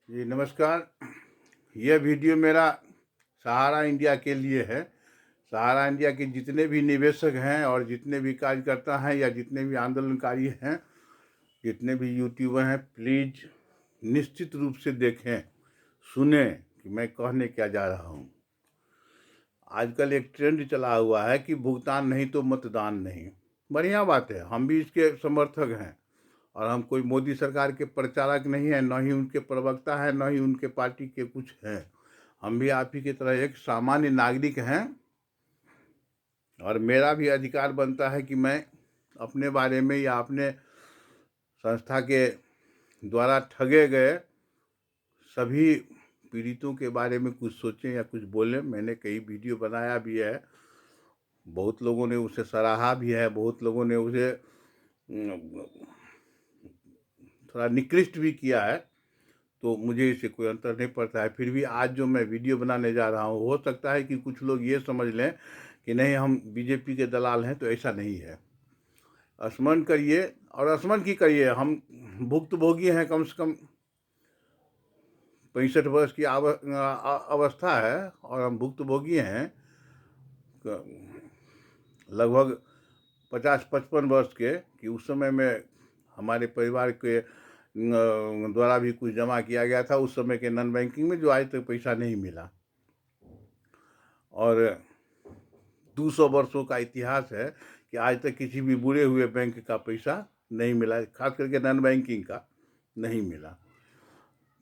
जी नमस्कार। यह वीडियो मेरा सहारा इंडिया के लिए है। सहारा इंडिया के जितने भी निवेशक हैं और जितने भी कार्यकर्ता हैं या जितने भी आंदोलनकारी हैं, जितने भी यूट्यूबर हैं, प्लीज़ निश्चित रूप से देखें, सुने कि मैं कहने क्या जा रहा हूँ। आजकल एक ट्रेंड चला हुआ है कि भुगतान नहीं तो मतदान नहीं। बढ़िया बात है, हम भी इसके समर्थक हैं और हम कोई मोदी सरकार के प्रचारक नहीं हैं, न ही उनके प्रवक्ता हैं, न ही उनके पार्टी के कुछ हैं। हम भी आप ही की तरह एक सामान्य नागरिक हैं और मेरा भी अधिकार बनता है कि मैं अपने बारे में या अपने संस्था के द्वारा ठगे गए सभी पीड़ितों के बारे में कुछ सोचें या कुछ बोलें। मैंने कई वीडियो बनाया भी है, बहुत लोगों ने उसे सराहा भी है, बहुत लोगों ने उसे थोड़ा निकृष्ट भी किया है, तो मुझे इससे कोई अंतर नहीं पड़ता है। फिर भी आज जो मैं वीडियो बनाने जा रहा हूँ, हो सकता है कि कुछ लोग ये समझ लें कि नहीं हम बीजेपी के दलाल हैं, तो ऐसा नहीं है। स्मरण करिए और स्मरण की करिए, हम भुक्तभोगी हैं। कम से कम 65 वर्ष की अवस्था है और हम भुक्तभोगी हैं लगभग 50-55 वर्ष के, कि उस समय में हमारे परिवार के द्वारा भी कुछ जमा किया गया था उस समय के नॉन बैंकिंग में, जो आज तक पैसा नहीं मिला। और 200 वर्षों का इतिहास है कि आज तक किसी भी बुरे हुए बैंक का पैसा नहीं मिला, खास करके नॉन बैंकिंग का नहीं मिला।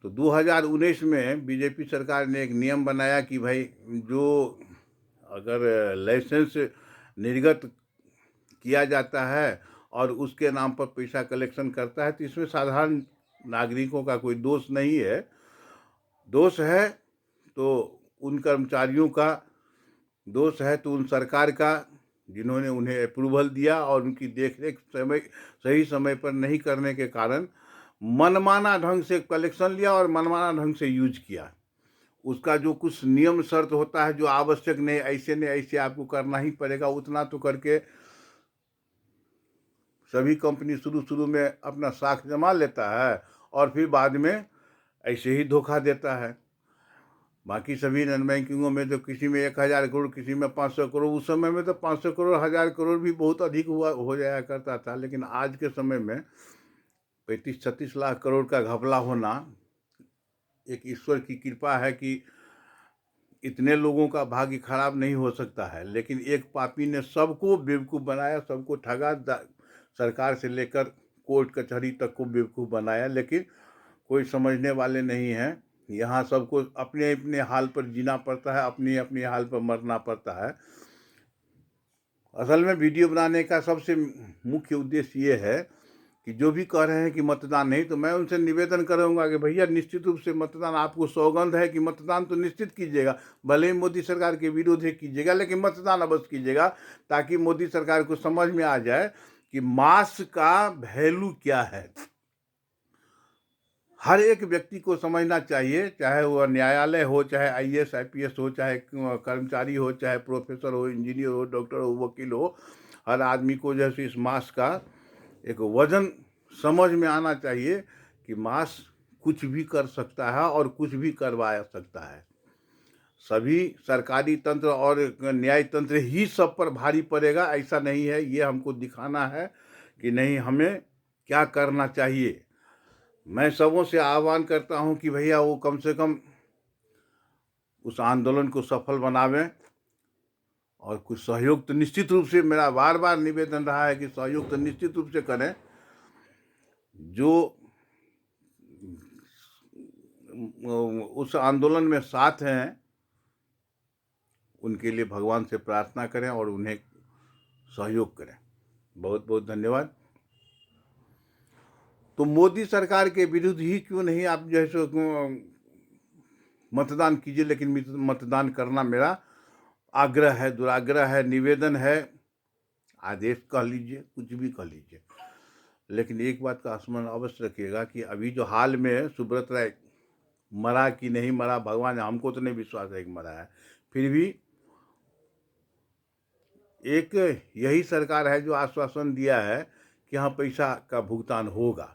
तो 2019 में बीजेपी सरकार ने एक नियम बनाया कि भाई जो अगर लाइसेंस निर्गत किया जाता है और उसके नाम पर पैसा कलेक्शन करता है, तो इसमें साधारण नागरिकों का कोई दोष नहीं है। दोष है तो उन कर्मचारियों का, दोष है तो उन सरकार का जिन्होंने उन्हें अप्रूवल दिया और उनकी देखरेख सही समय पर नहीं करने के कारण मनमाना ढंग से कलेक्शन लिया और मनमाना ढंग से यूज किया। उसका जो कुछ नियम शर्त होता है, जो आवश्यक नहीं, ऐसे नहीं ऐसे आपको करना ही पड़ेगा, उतना तो करके सभी कंपनी शुरू में अपना साख जमा लेता है और फिर बाद में ऐसे ही धोखा देता है। बाकी सभी नॉन बैंकिंगों में तो किसी में 1000 करोड़, किसी में 500 करोड़। उस समय में तो 500 करोड़ 1000 करोड़ भी बहुत अधिक हो जाया करता था, लेकिन आज के समय में 35-36 लाख करोड़ का घपला होना एक ईश्वर की कृपा है कि इतने लोगों का भाग्य खराब नहीं हो सकता है। लेकिन एक पापी ने सबको बेवकूफ़ बनाया, सबको ठगा, सरकार से लेकर कोर्ट कचहरी तक को बेवकूफ़ बनाया, लेकिन कोई समझने वाले नहीं हैं। यहाँ सबको अपने अपने हाल पर जीना पड़ता है, अपने अपने हाल पर मरना पड़ता है। असल में वीडियो बनाने का सबसे मुख्य उद्देश्य ये है कि जो भी कह रहे हैं कि मतदान नहीं, तो मैं उनसे निवेदन करूंगा कि भैया निश्चित रूप से मतदान, आपको सौगंध है कि मतदान तो निश्चित कीजिएगा, भले ही मोदी सरकार के विरोध ही कीजिएगा, लेकिन मतदान अवश्य कीजिएगा, ताकि मोदी सरकार को समझ में आ जाए कि मास का वैल्यू क्या है। हर एक व्यक्ति को समझना चाहिए, चाहे वह न्यायालय हो, चाहे IAS IPS हो, चाहे कर्मचारी हो, चाहे प्रोफेसर हो, इंजीनियर हो, डॉक्टर हो, वकील हो, हर आदमी को जैसे इस मास का एक वजन समझ में आना चाहिए कि मास कुछ भी कर सकता है और कुछ भी करवा सकता है। सभी सरकारी तंत्र और न्याय तंत्र ही सब पर भारी पड़ेगा, ऐसा नहीं है। ये हमको दिखाना है कि नहीं, हमें क्या करना चाहिए। मैं सबों से आह्वान करता हूं कि भैया वो कम से कम उस आंदोलन को सफल बनावें और कुछ सहयोग तो निश्चित रूप से, मेरा बार बार निवेदन रहा है कि सहयोग तो निश्चित रूप से करें। जो उस आंदोलन में साथ हैं उनके लिए भगवान से प्रार्थना करें और उन्हें सहयोग करें। बहुत बहुत धन्यवाद। तो मोदी सरकार के विरुद्ध ही क्यों नहीं आप जैसे मतदान कीजिए, लेकिन मतदान करना मेरा आग्रह है, दुराग्रह है, निवेदन है, आदेश कह लीजिए, कुछ भी कह लीजिए। लेकिन एक बात का स्मरण अवश्य रखिएगा कि अभी जो हाल में सुब्रत राय मरा कि नहीं मरा, भगवान, हमको तो नहीं विश्वास है कि मरा है, फिर भी एक यही सरकार है जो आश्वासन दिया है कि हाँ पैसा का भुगतान होगा।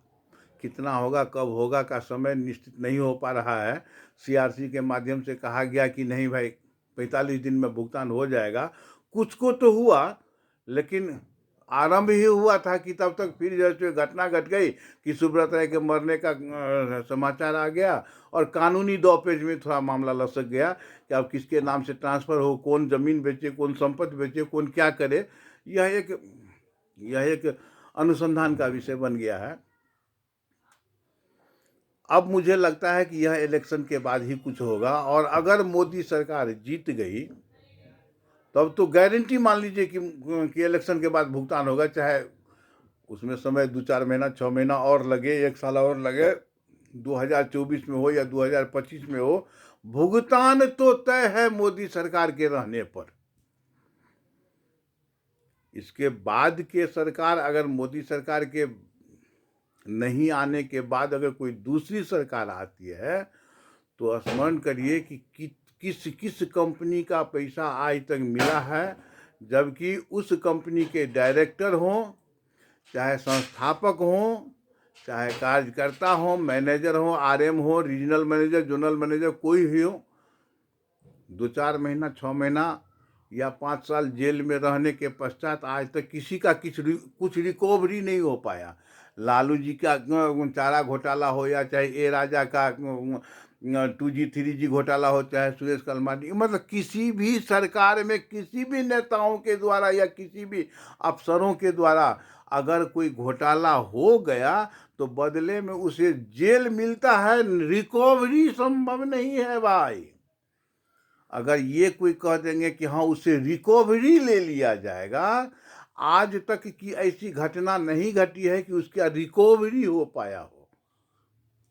कितना होगा, कब होगा का समय निश्चित नहीं हो पा रहा है। सीआरसी के माध्यम से कहा गया कि नहीं भाई 45 दिन में भुगतान हो जाएगा। कुछ को तो हुआ, लेकिन आरंभ ही हुआ था कि तब तक फिर जैसे घटना घट गई कि सुब्रत राय के मरने का समाचार आ गया और कानूनी दौपेच में थोड़ा मामला लसक गया कि अब किसके नाम से ट्रांसफ़र हो, कौन ज़मीन बेचे, कौन संपत्ति बेचे, कौन क्या करे। यह एक अनुसंधान का विषय बन गया है। अब मुझे लगता है कि यह इलेक्शन के बाद ही कुछ होगा, और अगर मोदी सरकार जीत गई तब तो गारंटी मान लीजिए कि इलेक्शन के बाद भुगतान होगा, चाहे उसमें समय 2-4 महीना 6 महीना और लगे, 1 साल और लगे, 2024 में हो या 2025 में हो, भुगतान तो तय है मोदी सरकार के रहने पर। इसके बाद के सरकार, अगर मोदी सरकार के नहीं आने के बाद अगर कोई दूसरी सरकार आती है तो स्मरण करिए कि किस कंपनी का पैसा आज तक मिला है, जबकि उस कंपनी के डायरेक्टर हों, चाहे संस्थापक हों, चाहे कार्यकर्ता हों, मैनेजर हों, आरएम हो, रीजनल मैनेजर, जोनल मैनेजर, कोई भी हो, 2-4 महीना 6 महीना या 5 साल जेल में रहने के पश्चात आज तक किसी का कुछ रिकवरी नहीं हो पाया। लालू जी का चारा घोटाला हो या चाहे ए राजा का 2G 3G घोटाला हो, चाहे सुरेश कलमाडी, मतलब किसी भी सरकार में किसी भी नेताओं के द्वारा या किसी भी अफसरों के द्वारा अगर कोई घोटाला हो गया तो बदले में उसे जेल मिलता है, रिकवरी संभव नहीं है भाई। अगर ये कोई कह देंगे कि हाँ उससे रिकवरी ले लिया जाएगा, आज तक की ऐसी घटना नहीं घटी है कि उसका रिकवरी हो पाया हो।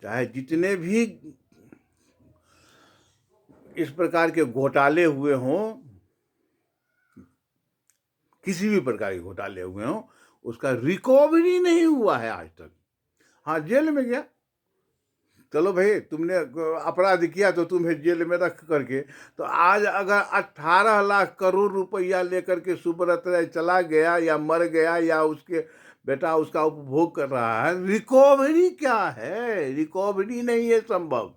चाहे जितने भी इस प्रकार के घोटाले हुए हों, किसी भी प्रकार के घोटाले हुए हों, उसका रिकवरी नहीं हुआ है आज तक। हाँ, जेल में गया, चलो भाई तुमने अपराध किया तो तुम्हें जेल में रख करके, तो आज अगर 18 लाख करोड़ रुपया लेकर के सुब्रत राय चला गया या मर गया या उसके बेटा उसका उपभोग कर रहा है, रिकवरी क्या है? रिकवरी नहीं है संभव।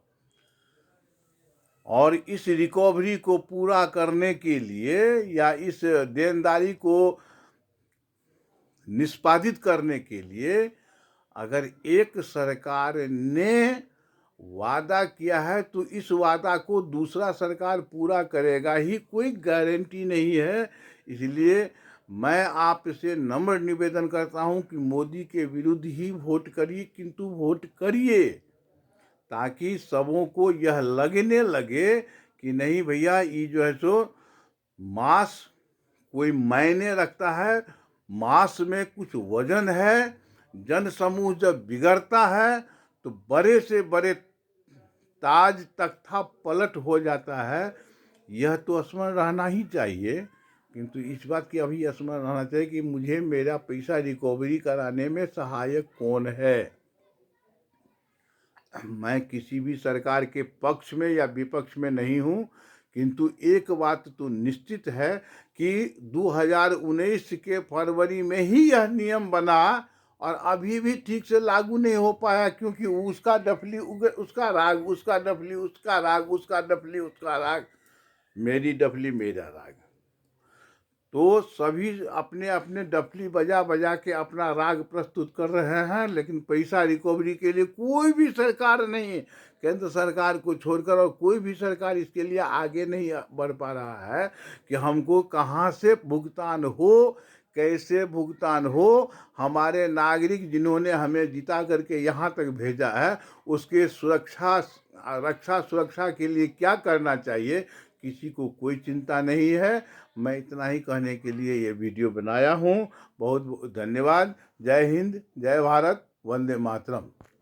और इस रिकवरी को पूरा करने के लिए या इस देनदारी को निष्पादित करने के लिए अगर एक सरकार ने वादा किया है तो इस वादा को दूसरा सरकार पूरा करेगा ही, कोई गारंटी नहीं है। इसलिए मैं आपसे नम्र निवेदन करता हूं कि मोदी के विरुद्ध ही वोट करिए, किंतु वोट करिए ताकि सबों को यह लगने लगे कि नहीं भैया ये जो है सो मास कोई मायने रखता है, मास में कुछ वजन है। जन समूह जब बिगड़ता है तो बड़े से बड़े ताज तख्ता पलट हो जाता है। यह तो स्मरण रहना ही चाहिए, किंतु इस बात की अभी स्मरण रहना चाहिए कि मुझे मेरा पैसा रिकवरी कराने में सहायक कौन है। मैं किसी भी सरकार के पक्ष में या विपक्ष में नहीं हूँ, किंतु एक बात तो निश्चित है कि 2019 के फरवरी में ही यह नियम बना और अभी भी ठीक से लागू नहीं हो पाया, क्योंकि उसका डफली उसका राग, उसका डफली उसका राग, उसका डफली उसका राग, मेरी डफली मेरा राग। तो सभी अपने अपने डफली बजा बजा के अपना राग प्रस्तुत कर रहे हैं, लेकिन पैसा रिकवरी के लिए कोई भी सरकार नहीं, केंद्र सरकार को छोड़कर और कोई भी सरकार इसके लिए आगे नहीं बढ़ पा रहा है कि हमको कहाँ से भुगतान हो, कैसे भुगतान हो। हमारे नागरिक जिन्होंने हमें जिता करके यहाँ तक भेजा है उसके रक्षा सुरक्षा के लिए क्या करना चाहिए, किसी को कोई चिंता नहीं है। मैं इतना ही कहने के लिए ये वीडियो बनाया हूँ। बहुत बहुत धन्यवाद। जय हिंद, जय भारत, वंदे मातरम।